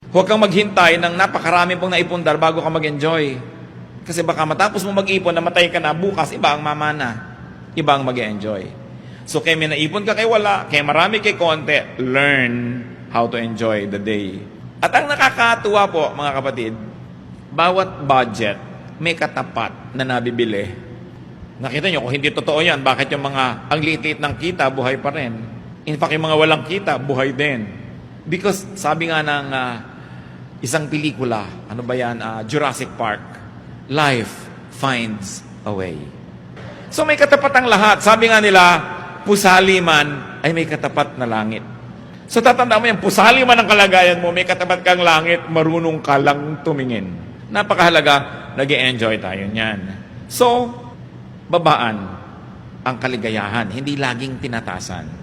Huwag kang maghintay ng napakarami pong naipundar bago ka mag-enjoy. Kasi baka matapos mo mag-ipon, namatay ka na, bukas, iba ang mamana. Iba ang mag-enjoy. So, kaya may naipon ka kay wala, kaya marami kay konti, learn how to enjoy the day. At ang nakakatuwa po, mga kapatid, bawat budget may katapat na nabibili. Nakita nyo, kung hindi totoo yan, bakit yung mga ang liit-liit ng kita, buhay pa rin? In fact, yung mga walang kita, buhay din. Because sabi nga ng isang pelikula, ano ba yan, Jurassic Park, life finds a way. So may katapat ang lahat. Sabi nga nila, pusali man ay may katapat na langit. So tatandaan mo yan, pusali man ang kalagayan mo, may katapat kang langit, marunong ka lang tumingin. Napakahalaga, nag-e-enjoy tayo niyan. So, babaan ang kaligayahan, hindi laging tinatasan.